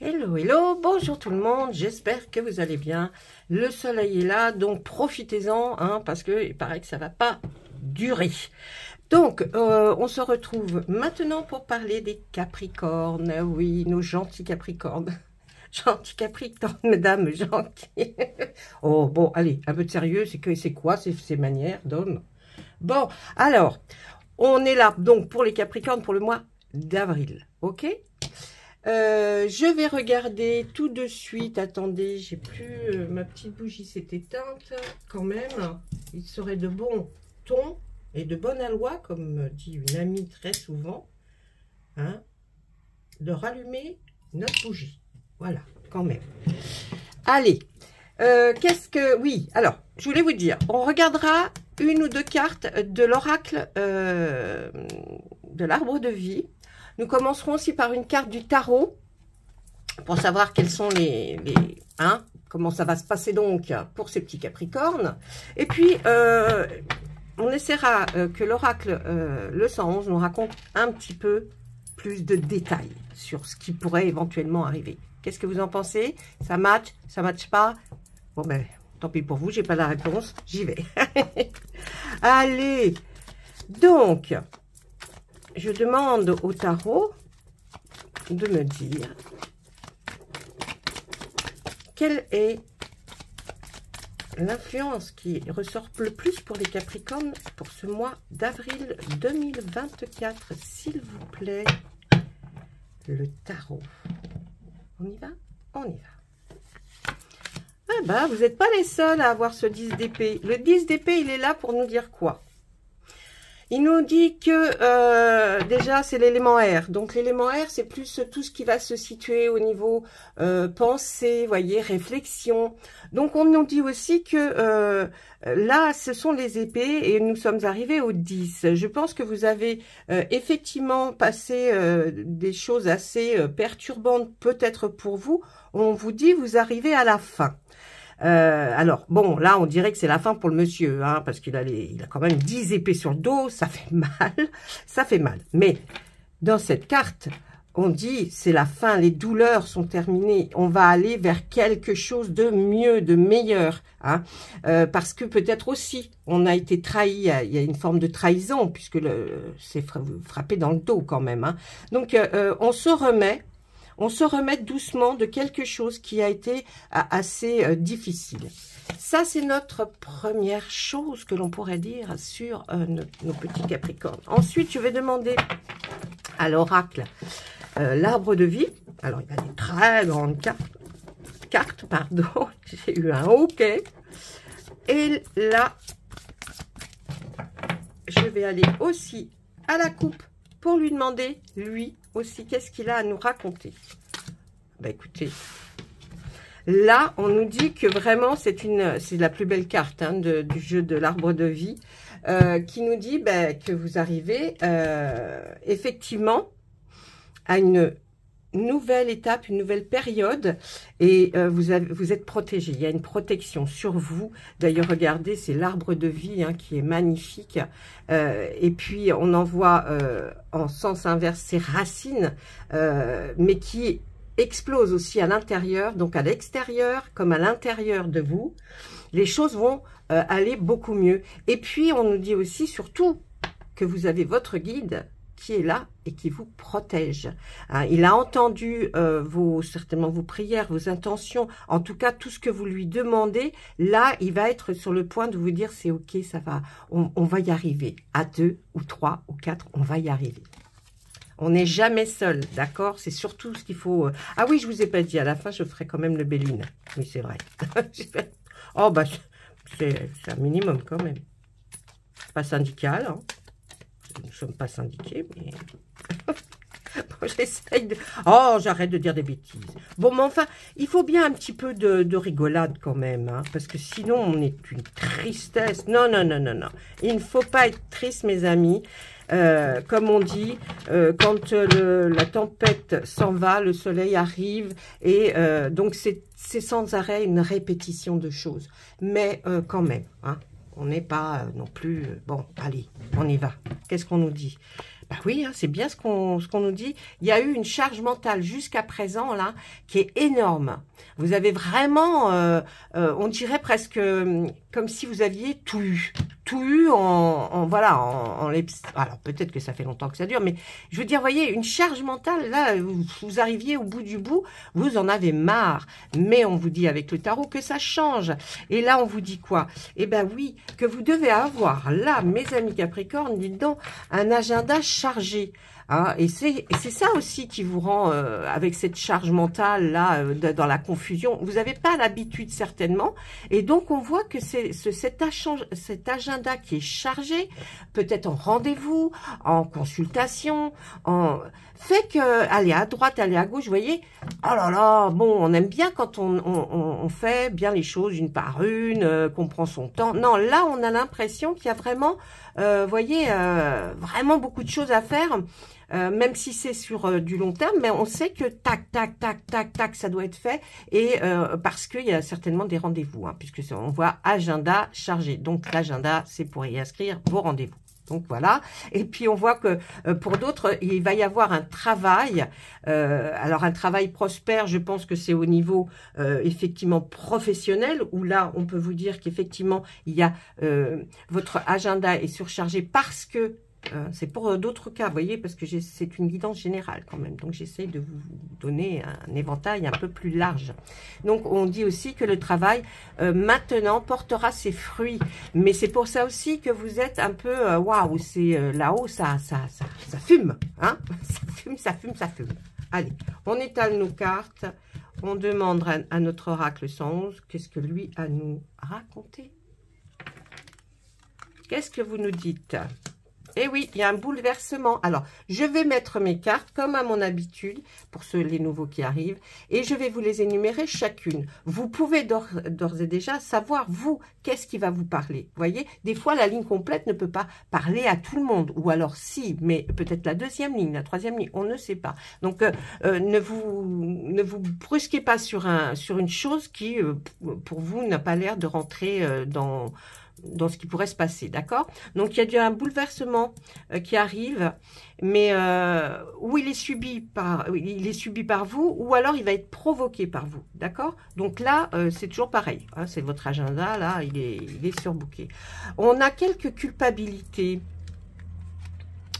Hello, hello, bonjour tout le monde, j'espère que vous allez bien. Le soleil est là, donc profitez-en, hein, parce qu'il paraît que ça va pas durer. Donc, on se retrouve maintenant pour parler des Capricornes. Oui, nos gentils Capricornes. Gentils Capricornes, mesdames, gentils. Oh, bon, allez, un peu de sérieux, c'est quoi ces manières d'homme? Bon, alors, on est là, donc, pour les Capricornes, pour le mois d'avril, ok? Je vais regarder tout de suite. Attendez, j'ai plus ma petite bougie s'est éteinte quand même. Il serait de bon ton et de bonne aloi, comme dit une amie très souvent, hein, de rallumer notre bougie. Voilà, quand même. Allez, oui, alors, je voulais vous dire, on regardera une ou deux cartes de l'oracle de l'arbre de vie. Nous commencerons aussi par une carte du tarot pour savoir quels sont comment ça va se passer donc pour ces petits Capricornes. Et puis, on essaiera que l'oracle, le 111, nous raconte un petit peu plus de détails sur ce qui pourrait éventuellement arriver. Qu'est-ce que vous en pensez? Ça match? Ça match pas? Bon ben, tant pis pour vous, j'ai pas la réponse, j'y vais. Allez, donc... je demande au tarot de me dire quelle est l'influence qui ressort le plus pour les Capricornes pour ce mois d'avril 2024, s'il vous plaît. Le tarot. On y va? On y va. Ah bah, vous n'êtes pas les seuls à avoir ce 10 d'épée. Le 10 d'épée, il est là pour nous dire quoi? Il nous dit que déjà c'est l'élément air. Donc l'élément air, c'est plus tout ce qui va se situer au niveau pensée, voyez, réflexion. Donc on nous dit aussi que là, ce sont les épées et nous sommes arrivés au 10. Je pense que vous avez effectivement passé des choses assez perturbantes peut-être pour vous. On vous dit, vous arrivez à la fin. Alors, bon, là, on dirait que c'est la fin pour le monsieur, hein, parce qu'il a quand même 10 épées sur le dos, ça fait mal, ça fait mal. Mais, dans cette carte, on dit, c'est la fin, les douleurs sont terminées, on va aller vers quelque chose de mieux, de meilleur, hein, parce que peut-être aussi, on a été trahi, il y a une forme de trahison, puisque c'est frappé dans le dos quand même, hein. Donc, on se remet doucement de quelque chose qui a été assez difficile. Ça, c'est notre première chose que l'on pourrait dire sur nos petits Capricornes. Ensuite, je vais demander à l'oracle l'arbre de vie. Alors, il y a des très grandes cartes, pardon. J'ai eu un OK. Et là, je vais aller aussi à la coupe pour lui demander, lui aussi, qu'est-ce qu'il a à nous raconter. Bah écoutez, là, on nous dit que vraiment, c'est la plus belle carte, hein, du jeu de l'arbre de vie, qui nous dit que vous arrivez effectivement à une nouvelle étape, une nouvelle période, et vous êtes protégé. Il y a une protection sur vous. D'ailleurs, regardez, c'est l'arbre de vie, hein, qui est magnifique. Et puis, on en voit en sens inverse ses racines, mais qui explosent aussi à l'intérieur, donc à l'extérieur comme à l'intérieur de vous. Les choses vont aller beaucoup mieux. Et puis, on nous dit aussi, surtout, que vous avez votre guide qui est là et qui vous protège. Hein, il a entendu certainement vos prières, vos intentions, en tout cas tout ce que vous lui demandez. Là, il va être sur le point de vous dire c'est ok, ça va, on va y arriver. À 2 ou 3 ou 4, on va y arriver. On n'est jamais seul, d'accord? C'est surtout ce qu'il faut... Ah oui, je vous ai pas dit, à la fin, je ferai quand même le Béline. Oui, c'est vrai. Oh, bah, c'est un minimum quand même. Pas syndical, hein. Nous ne sommes pas syndiqués, mais... Bon, j'essaye de... Oh, j'arrête de dire des bêtises. Bon, mais enfin, il faut bien un petit peu de rigolade quand même, hein, parce que sinon, on est une tristesse. Non, non, non, non, non. Il ne faut pas être triste, mes amis. Comme on dit, quand la tempête s'en va, le soleil arrive, et donc c'est sans arrêt une répétition de choses. Mais quand même, hein, on n'est pas non plus... bon, allez, on y va. Qu'est-ce qu'on nous dit? Bah oui, hein, c'est bien ce qu'on nous dit. Il y a eu une charge mentale jusqu'à présent, là, qui est énorme. Vous avez vraiment, on dirait presque comme si vous aviez tout eu. Tout eu voilà, alors peut-être que ça fait longtemps que ça dure, mais je veux dire, voyez, une charge mentale, là, vous arriviez au bout du bout, vous en avez marre. Mais on vous dit avec le tarot que ça change. Et là, on vous dit quoi? Eh ben oui, que vous devez avoir, là, mes amis Capricorne, dites donc, un agenda chargé. Hein, et c'est ça aussi qui vous rend, avec cette charge mentale là, dans la confusion, vous n'avez pas l'habitude certainement, et donc on voit que c'est cet agenda qui est chargé, peut-être en rendez-vous, en consultation, fait que, aller à droite, aller à gauche, vous voyez, oh là là, bon, on aime bien quand on fait bien les choses une par une, qu'on prend son temps. Non, là, on a l'impression qu'il y a vraiment, voyez, vraiment beaucoup de choses à faire. Même si c'est sur du long terme, mais on sait que tac, tac, tac, tac, tac, ça doit être fait, et parce qu'il y a certainement des rendez-vous, hein, puisque on voit agenda chargé. Donc l'agenda, c'est pour y inscrire vos rendez-vous. Donc voilà, et puis on voit que pour d'autres, il va y avoir un travail, alors un travail prospère, je pense que c'est au niveau effectivement professionnel, où là on peut vous dire qu'effectivement il y a votre agenda est surchargé parce que c'est pour d'autres cas, vous voyez, parce que c'est une guidance générale quand même. Donc, j'essaie de vous donner un éventail un peu plus large. Donc, on dit aussi que le travail, maintenant, portera ses fruits. Mais c'est pour ça aussi que vous êtes un peu, waouh, c'est là-haut, ça fume. Hein, ça fume, ça fume, ça fume. Allez, on étale nos cartes. On demande à notre oracle 111, qu'est-ce que lui a à nous raconter? Qu'est-ce que vous nous dites? Et oui, il y a un bouleversement. Alors, je vais mettre mes cartes comme à mon habitude pour les nouveaux qui arrivent et je vais vous les énumérer chacune. Vous pouvez d'ores et déjà savoir, vous, qu'est-ce qui va vous parler. Vous voyez, des fois, la ligne complète ne peut pas parler à tout le monde. Ou alors, si, mais peut-être la deuxième ligne, la troisième ligne, on ne sait pas. Donc, ne vous brusquez pas sur une chose qui, pour vous, n'a pas l'air de rentrer dans ce qui pourrait se passer, d'accord? Donc, il y a un bouleversement qui arrive, mais où il est subi par vous, ou alors il va être provoqué par vous, d'accord? Donc là, c'est toujours pareil, hein, c'est votre agenda, là, il est surbooké. On a quelques culpabilités.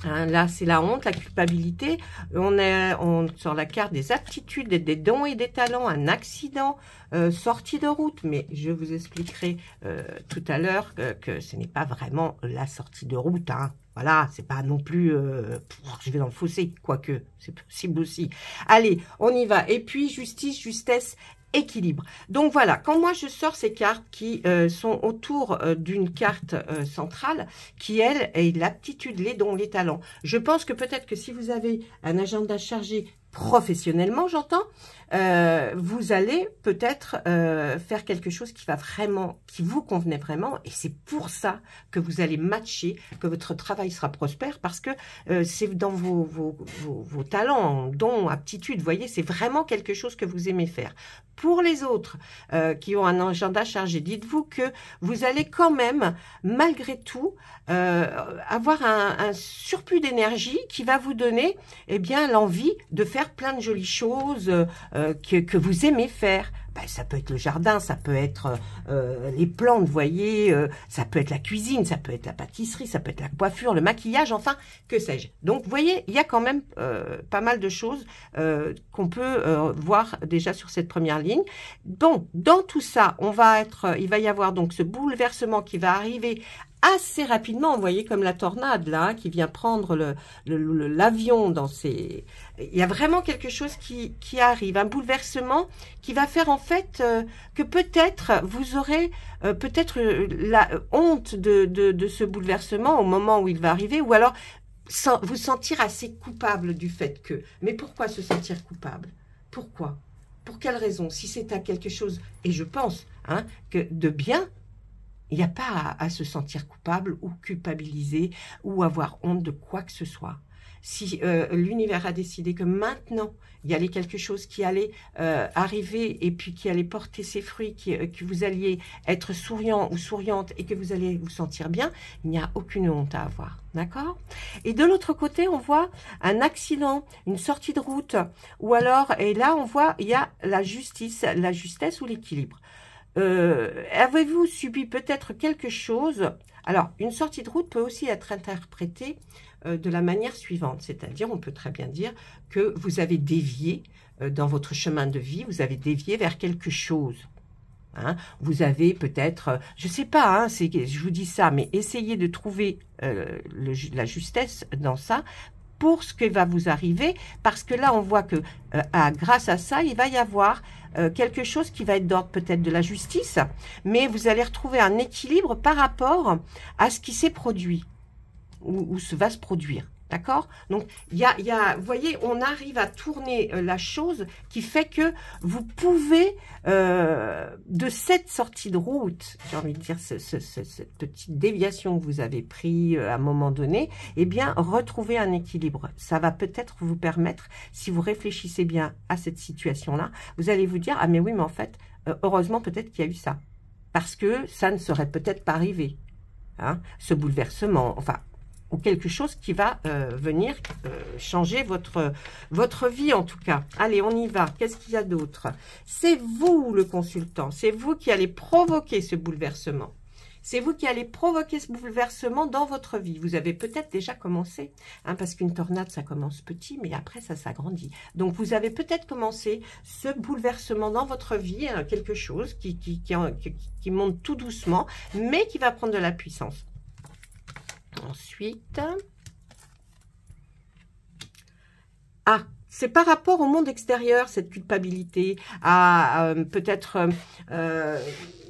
Hein, là, c'est la honte, la culpabilité. On sort la carte des aptitudes, des dons et des talents, un accident, sortie de route. Mais je vous expliquerai tout à l'heure que ce n'est pas vraiment la sortie de route. Hein. Voilà, c'est pas non plus je vais dans le fossé, quoique c'est possible aussi. Allez, on y va. Et puis, justice, justesse, équilibre. Donc voilà, quand moi je sors ces cartes qui sont autour d'une carte centrale, qui elle est l'aptitude, les dons, les talents. Je pense que peut-être que si vous avez un agenda chargé professionnellement, j'entends, vous allez peut-être faire quelque chose qui vous convenait vraiment, et c'est pour ça que vous allez matcher, que votre travail sera prospère, parce que c'est dans vos talents, dons, aptitudes, vous voyez, c'est vraiment quelque chose que vous aimez faire. Pour les autres qui ont un agenda chargé, dites-vous que vous allez quand même, malgré tout, avoir un surplus d'énergie qui va vous donner l'envie de faire plein de jolies choses que vous aimez faire. Ben, ça peut être le jardin, ça peut être les plantes, vous voyez, ça peut être la cuisine, ça peut être la pâtisserie, ça peut être la coiffure, le maquillage, enfin, que sais-je. Donc, vous voyez, il y a quand même pas mal de choses qu'on peut voir déjà sur cette première ligne. Donc, dans tout ça, il va y avoir donc ce bouleversement qui va arriver assez rapidement, vous voyez, comme la tornade, là, qui vient prendre l'avion dans ses... Il y a vraiment quelque chose qui arrive, un bouleversement qui va faire en fait que peut-être vous aurez peut-être la honte de ce bouleversement au moment où il va arriver, ou alors vous sentir assez coupable du fait que... Mais pourquoi se sentir coupable? Pourquoi? Pour quelle raison? Si c'est à quelque chose, et je pense hein, que de bien, il n'y a pas à se sentir coupable ou culpabiliser ou avoir honte de quoi que ce soit. si l'univers a décidé que maintenant, il y allait quelque chose qui allait arriver et puis qui allait porter ses fruits, que vous alliez être souriant ou souriante et que vous allez vous sentir bien, il n'y a aucune honte à avoir. D'accord? Et de l'autre côté, on voit un accident, une sortie de route, ou alors, et là, on voit, il y a la justice, la justesse ou l'équilibre. Avez-vous subi peut-être quelque chose? Alors, une sortie de route peut aussi être interprétée de la manière suivante, c'est-à-dire, on peut très bien dire que vous avez dévié dans votre chemin de vie, vous avez dévié vers quelque chose. Hein, vous avez peut-être, je sais pas, hein, je vous dis ça, mais essayez de trouver la justesse dans ça pour ce qui va vous arriver, parce que là, on voit que grâce à ça, il va y avoir quelque chose qui va être d'ordre peut-être de la justice, mais vous allez retrouver un équilibre par rapport à ce qui s'est produit ou va se produire. D'accord? Donc, vous voyez, on arrive à tourner la chose qui fait que vous pouvez, de cette sortie de route, j'ai envie de dire, cette petite déviation que vous avez pris à un moment donné, eh bien, retrouver un équilibre. Ça va peut-être vous permettre, si vous réfléchissez bien à cette situation-là, vous allez vous dire, ah mais oui, mais en fait, heureusement peut-être qu'il y a eu ça. Parce que ça ne serait peut-être pas arrivé. Hein, ce bouleversement, enfin, ou quelque chose qui va venir changer votre vie en tout cas. Allez, on y va. Qu'est-ce qu'il y a d'autre? C'est vous le consultant, c'est vous qui allez provoquer ce bouleversement. C'est vous qui allez provoquer ce bouleversement dans votre vie. Vous avez peut-être déjà commencé, hein, parce qu'une tornade, ça commence petit, mais après, ça s'agrandit. Donc, vous avez peut-être commencé ce bouleversement dans votre vie, hein, quelque chose qui monte tout doucement, mais qui va prendre de la puissance. Ensuite, c'est par rapport au monde extérieur, cette culpabilité, à peut-être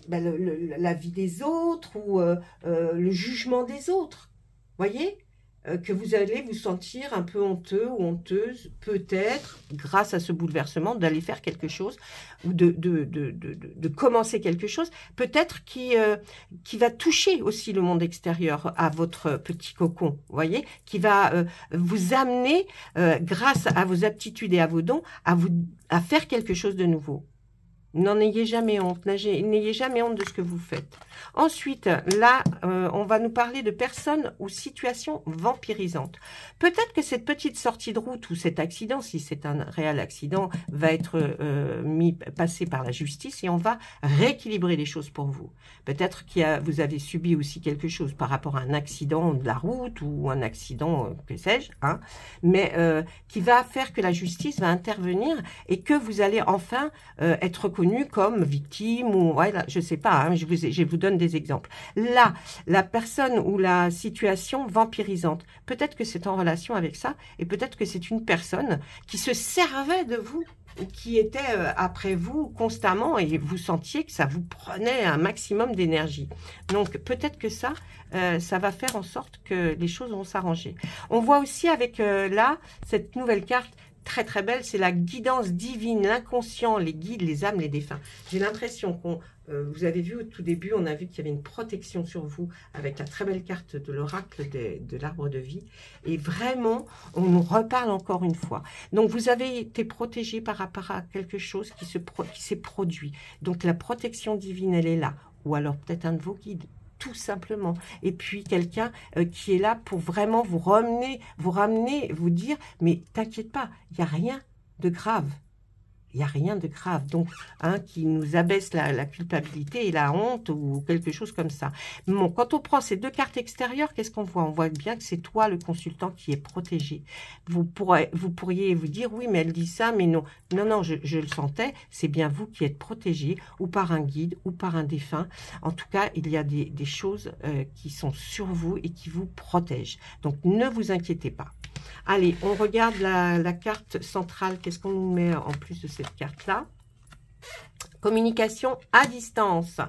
la vie des autres ou le jugement des autres. Voyez, que vous allez vous sentir un peu honteux ou honteuse, peut-être, grâce à ce bouleversement, d'aller faire quelque chose ou de commencer quelque chose, peut-être qui va toucher aussi le monde extérieur à votre petit cocon, voyez, qui va vous amener, grâce à vos aptitudes et à vos dons, à faire quelque chose de nouveau. N'en ayez jamais honte, n'ayez jamais honte de ce que vous faites. Ensuite, là, on va nous parler de personnes ou situations vampirisantes. Peut-être que cette petite sortie de route ou cet accident, si c'est un réel accident, va être passé par la justice et on va rééquilibrer les choses pour vous. Peut-être que vous avez subi aussi quelque chose par rapport à un accident de la route ou un accident, que sais-je, hein, mais qui va faire que la justice va intervenir et que vous allez enfin être reconnu comme victime ou voilà, je sais pas, hein, je vous donne des exemples. Là, la personne ou la situation vampirisante, peut-être que c'est en relation avec ça et peut-être que c'est une personne qui se servait de vous, qui était après vous constamment et vous sentiez que ça vous prenait un maximum d'énergie. Donc peut-être que ça va faire en sorte que les choses vont s'arranger. On voit aussi avec là, cette nouvelle carte très très belle, c'est la guidance divine, l'inconscient, les guides, les âmes, les défunts. J'ai l'impression qu'on, vous avez vu au tout début, on a vu qu'il y avait une protection sur vous avec la très belle carte de l'oracle de l'arbre de vie. Et vraiment, on nous reparle encore une fois. Donc vous avez été protégé par rapport à quelque chose qui s'est produit. Donc la protection divine, elle est là. Ou alors peut-être un de vos guides. Tout simplement. Et puis quelqu'un qui est là pour vraiment vous ramener, vous dire, mais t'inquiète pas, il n'y a rien de grave. Il n'y a rien de grave. Donc, hein, qui nous abaisse la culpabilité et la honte ou quelque chose comme ça. Bon, quand on prend ces deux cartes extérieures, qu'est-ce qu'on voit? On voit bien que c'est toi, le consultant, qui est protégé. Vous pourriez vous dire, oui, mais elle dit ça, mais non. Non, non, je le sentais. C'est bien vous qui êtes protégé, ou par un guide, ou par un défunt. En tout cas, il y a des choses qui sont sur vous et qui vous protègent. Donc, ne vous inquiétez pas. Allez, on regarde la carte centrale. Qu'est-ce qu'on nous met en plus de cette carte-là? Communication à distance.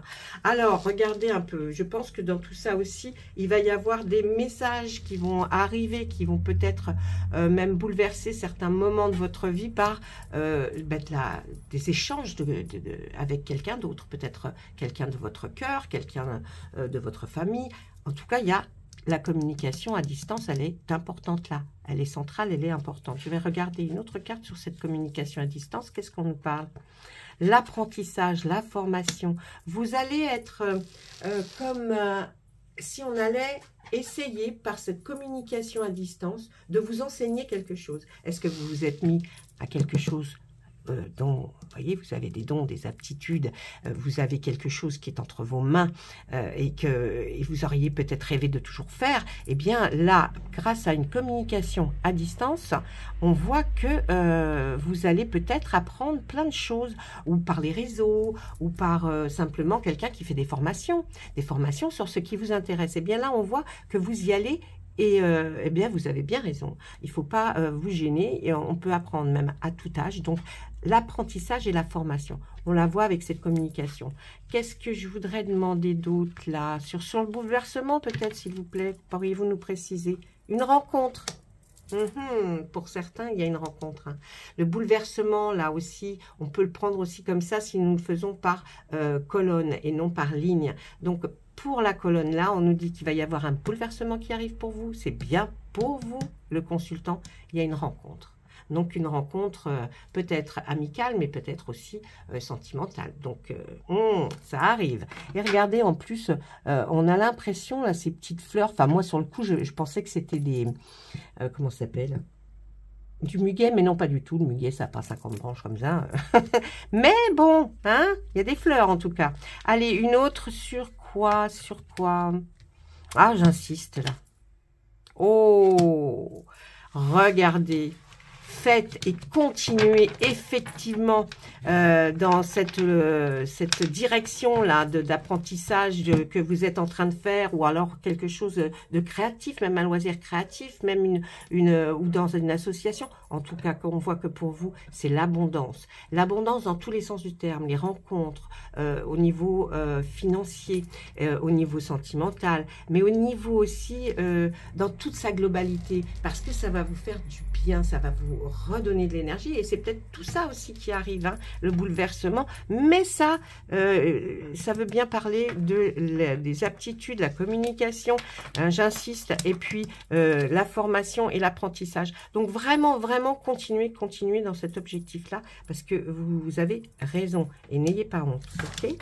Alors, regardez un peu. Je pense que dans tout ça aussi, il va y avoir des messages qui vont arriver, qui vont peut-être même bouleverser certains moments de votre vie par des échanges avec quelqu'un d'autre. Peut-être quelqu'un de votre cœur, quelqu'un de votre famille. En tout cas, il y a la communication à distance, elle est importante là. Elle est centrale, elle est importante. Je vais regarder une autre carte sur cette communication à distance. Qu'est-ce qu'on nous parle? L'apprentissage, la formation. Vous allez être comme si on allait essayer par cette communication à distance de vous enseigner quelque chose. Est-ce que vous vous êtes mis à quelque chose dont, vous voyez, vous avez des dons, des aptitudes, vous avez quelque chose qui est entre vos mains et vous auriez peut-être rêvé de toujours faire, eh bien là, grâce à une communication à distance, on voit que vous allez peut-être apprendre plein de choses, ou par les réseaux, ou par simplement quelqu'un qui fait des formations sur ce qui vous intéresse. Eh bien là, on voit que vous y allez. Et eh bien, vous avez bien raison. Il ne faut pas vous gêner. Et on peut apprendre même à tout âge. Donc, l'apprentissage et la formation. On la voit avec cette communication. Qu'est-ce que je voudrais demander d'autre là? Sur le bouleversement, peut-être, s'il vous plaît. Pourriez-vous nous préciser? Une rencontre. Pour certains, il y a une rencontre. Hein. Le bouleversement, là aussi, on peut le prendre aussi comme ça si nous le faisons par colonne et non par ligne. Donc, pour la colonne là, on nous dit qu'il va y avoir un bouleversement qui arrive pour vous. C'est bien pour vous, le consultant. Il y a une rencontre. Donc, une rencontre peut-être amicale, mais peut-être aussi sentimentale. Donc, ça arrive. Et regardez, en plus, on a l'impression, là, ces petites fleurs. Enfin, moi, sur le coup, je pensais que c'était des... comment ça s'appelle? Du muguet, mais non, pas du tout. Le muguet, ça n'a pas 50 branches comme ça. Mais bon, hein, il y a des fleurs, en tout cas. Allez, une autre sur quoi? Sur quoi? Ah, j'insiste, là. Oh, regardez. Faites et continuez effectivement dans cette direction-là d'apprentissage que vous êtes en train de faire, ou alors quelque chose de créatif, même un loisir créatif, même ou dans une association. En tout cas, on voit que pour vous, c'est l'abondance. L'abondance dans tous les sens du terme, les rencontres au niveau financier, au niveau sentimental, mais au niveau aussi dans toute sa globalité, parce que ça va vous faire du bien, ça va vous redonner de l'énergie, et c'est peut-être tout ça aussi qui arrive, hein, le bouleversement, mais ça veut bien parler des aptitudes, la communication, hein, j'insiste, et puis la formation et l'apprentissage. Donc vraiment, vraiment, continuez dans cet objectif-là, parce que vous avez raison, et n'ayez pas honte, ok?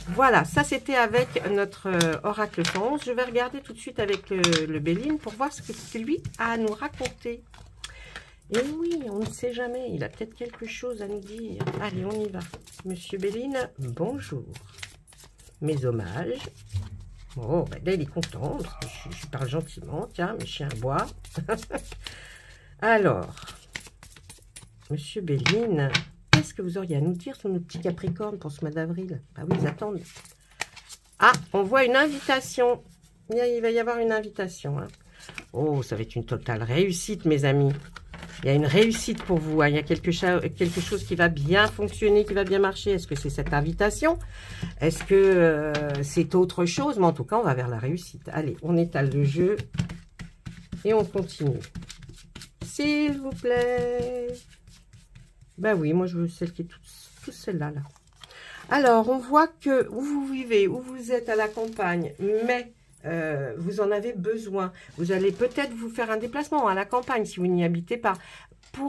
Voilà, ça c'était avec notre oracle 111. Je vais regarder tout de suite avec le Béline pour voir ce que lui a à nous raconter. Et oui, on ne sait jamais, il a peut-être quelque chose à nous dire. Allez, on y va. Monsieur Béline, bonjour. Mes hommages. Oh, ben là, il est content, parce que je parle gentiment. Tiens, mes chiens aboient. Alors, Monsieur Béline, qu'est-ce que vous auriez à nous dire sur nos petits Capricornes pour ce mois d'avril? Ah oui, ils attendent. Ah, on voit une invitation. Il va y avoir une invitation. Hein. Oh, ça va être une totale réussite, mes amis. Il y a une réussite pour vous. Hein. Il y a quelque chose qui va bien fonctionner, qui va bien marcher. Est-ce que c'est cette invitation? Est-ce que c'est autre chose? Mais en tout cas, on va vers la réussite. Allez, on étale le jeu et on continue. S'il vous plaît. Ben oui, moi, je veux celle qui est toute celle-là. Là. Alors, on voit que où vous vivez, où vous êtes à la campagne, mais... vous en avez besoin. Vous allez peut-être vous faire un déplacement à la campagne si vous n'y habitez pas.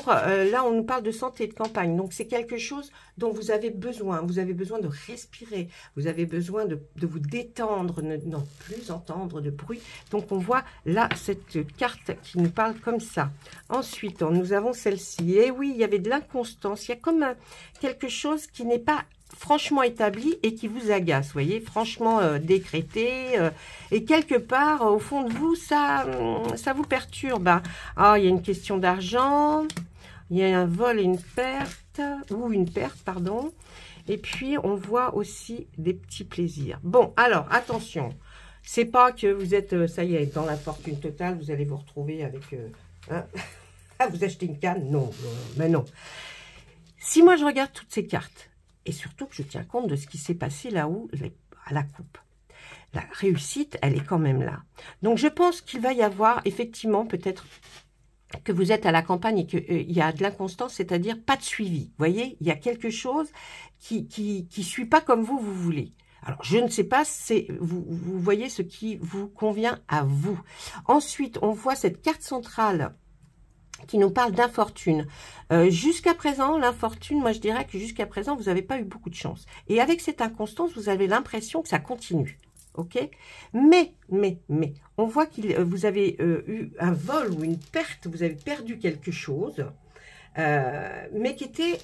Là, on nous parle de santé de campagne. Donc, c'est quelque chose dont vous avez besoin. Vous avez besoin de respirer. Vous avez besoin de vous détendre, ne plus entendre de bruit. Donc, on voit là cette carte qui nous parle comme ça. Ensuite, nous avons celle-ci. Et oui, il y avait de l'inconstance. Il y a comme quelque chose qui n'est pas franchement établi et qui vous agace, vous voyez, franchement décrété, et quelque part, au fond de vous, ça vous perturbe. Ah, il y a une question d'argent, il y a un vol et une perte, pardon, et puis on voit aussi des petits plaisirs. Bon, alors, attention, c'est pas que vous êtes, ça y est, dans la fortune totale, vous allez vous retrouver avec, vous achetez une canne, non, mais non. Si moi je regarde toutes ces cartes, et surtout que je tiens compte de ce qui s'est passé là-haut, à la coupe. La réussite, elle est quand même là. Donc, je pense qu'il va y avoir, effectivement, peut-être que vous êtes à la campagne et qu'il y a de l'inconstance, c'est-à-dire pas de suivi. Vous voyez, il y a quelque chose qui suit pas comme vous voulez. Alors, je ne sais pas, vous voyez ce qui vous convient à vous. Ensuite, on voit cette carte centrale qui nous parle d'infortune. Jusqu'à présent, l'infortune, moi je dirais que jusqu'à présent, vous n'avez pas eu beaucoup de chance. Et avec cette inconstance, vous avez l'impression que ça continue. Ok, mais, on voit que vous avez eu un vol ou une perte, vous avez perdu quelque chose, mais qui était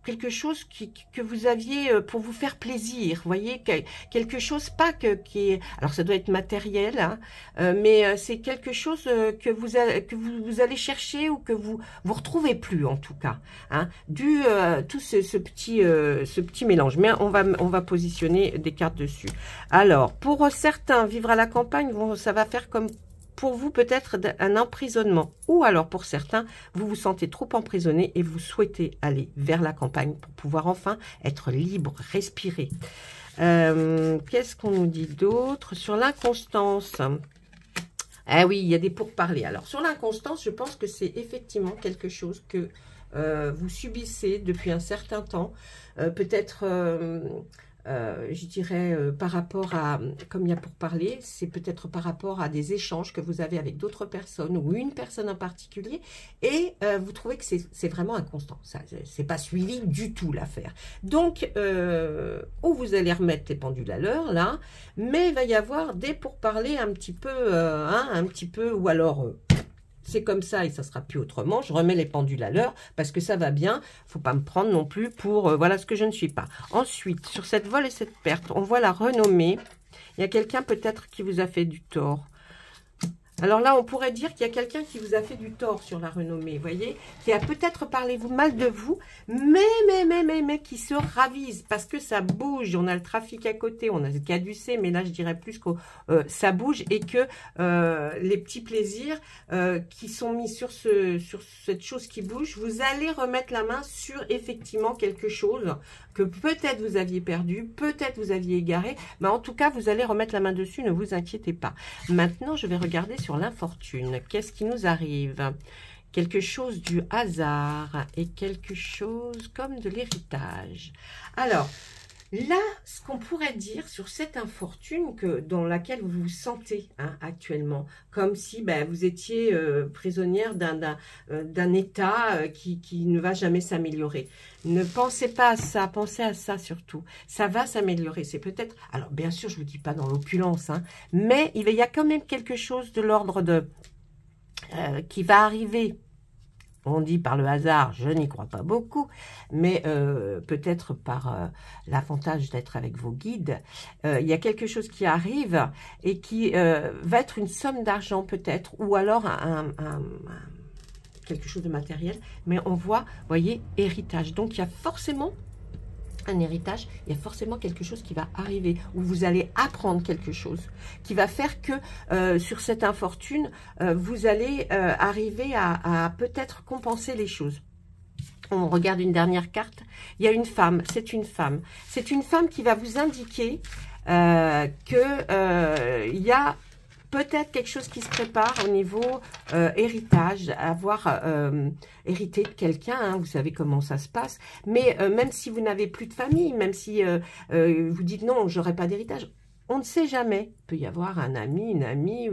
quelque chose que vous aviez pour vous faire plaisir, vous voyez, quelque chose pas qui est, alors ça doit être matériel, hein, mais c'est quelque chose que vous allez chercher ou que vous retrouvez plus en tout cas, hein, dû tout ce petit mélange. Mais on va positionner des cartes dessus. Alors pour certains, vivre à la campagne, ça va faire comme pour vous peut-être un emprisonnement, ou alors pour certains, vous vous sentez trop emprisonné et vous souhaitez aller vers la campagne pour pouvoir enfin être libre, respirer. Qu'est-ce qu'on nous dit d'autre sur l'inconstance? Ah oui, il y a des pourparlers. Alors sur l'inconstance, je pense que c'est effectivement quelque chose que vous subissez depuis un certain temps, peut-être... je dirais par rapport à, comme il y a pour parler, c'est peut-être par rapport à des échanges que vous avez avec d'autres personnes ou une personne en particulier et vous trouvez que c'est vraiment inconstant. Ça, c'est pas suivi du tout l'affaire. Donc, où vous allez remettre les pendules à l'heure là, mais il va y avoir des pourparlers un petit peu, ou alors... c'est comme ça et ça sera plus autrement. Je remets les pendules à l'heure parce que ça va bien. Faut pas me prendre non plus pour voilà ce que je ne suis pas. Ensuite, sur cette vol et cette perte, on voit la renommée. Il y a quelqu'un peut-être qui vous a fait du tort. Alors là, on pourrait dire qu'il y a quelqu'un qui vous a fait du tort sur la renommée, vous voyez, qui a peut-être parlé mal de vous, mais qui se ravise parce que ça bouge. On a le trafic à côté, on a le caducé, mais là, je dirais plus que ça bouge et que les petits plaisirs qui sont mis sur cette chose qui bouge, vous allez remettre la main sur effectivement quelque chose que peut-être vous aviez perdu, peut-être vous aviez égaré, mais en tout cas, vous allez remettre la main dessus, ne vous inquiétez pas. Maintenant, je vais regarder sur l'infortune. Qu'est-ce qui nous arrive? Quelque chose du hasard et quelque chose comme de l'héritage. Alors, là, ce qu'on pourrait dire sur cette infortune dans laquelle vous vous sentez actuellement, comme si vous étiez prisonnière d'un état qui ne va jamais s'améliorer. Ne pensez pas à ça, pensez à ça surtout. Ça va s'améliorer, c'est peut-être... Alors, bien sûr, je ne vous dis pas dans l'opulence, mais il y a quand même quelque chose de l'ordre de... qui va arriver. On dit par le hasard, je n'y crois pas beaucoup, mais peut-être par l'avantage d'être avec vos guides, il y a quelque chose qui arrive et qui va être une somme d'argent peut-être, ou alors quelque chose de matériel, mais on voit, vous voyez, héritage. Donc il y a forcément un héritage, il y a forcément quelque chose qui va arriver, où vous allez apprendre quelque chose, qui va faire que sur cette infortune, vous allez arriver à peut-être compenser les choses. On regarde une dernière carte, il y a une femme, c'est une femme. C'est une femme qui va vous indiquer que il y a peut-être quelque chose qui se prépare au niveau héritage, avoir hérité de quelqu'un, vous savez comment ça se passe. Mais même si vous n'avez plus de famille, même si vous dites non, j'aurai pas d'héritage, on ne sait jamais. Il peut y avoir un ami, une amie,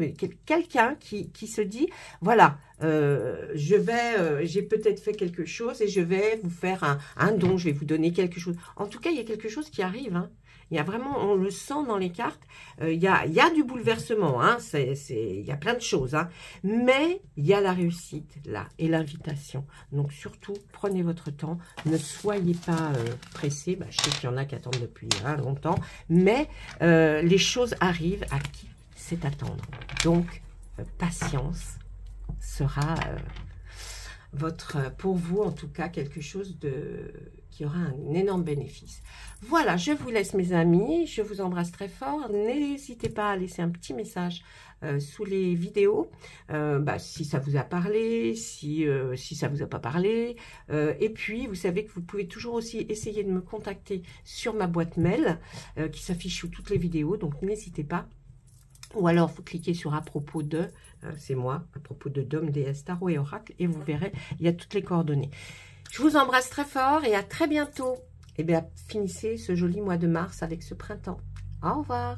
quelqu'un qui se dit, voilà, j'ai peut-être fait quelque chose et je vais vous faire un don, je vais vous donner quelque chose. En tout cas, il y a quelque chose qui arrive, Il y a vraiment, on le sent dans les cartes, il y a du bouleversement, il y a plein de choses, mais il y a la réussite là et l'invitation. Donc surtout, prenez votre temps, ne soyez pas pressés. Je sais qu'il y en a qui attendent depuis longtemps, mais les choses arrivent à qui sait attendre. Donc, patience sera pour vous en tout cas quelque chose qui aura un énorme bénéfice. Voilà, je vous laisse mes amis, je vous embrasse très fort. N'hésitez pas à laisser un petit message sous les vidéos, si ça vous a parlé, si ça vous a pas parlé. Et puis, vous savez que vous pouvez toujours aussi essayer de me contacter sur ma boîte mail qui s'affiche sous toutes les vidéos, donc n'hésitez pas. Ou alors, vous cliquez sur « À propos de », c'est moi, « À propos de Dom, déesse, tarot et oracle », et vous verrez, il y a toutes les coordonnées. Je vous embrasse très fort et à très bientôt. eh bien, finissez ce joli mois de mars avec ce printemps. Au revoir.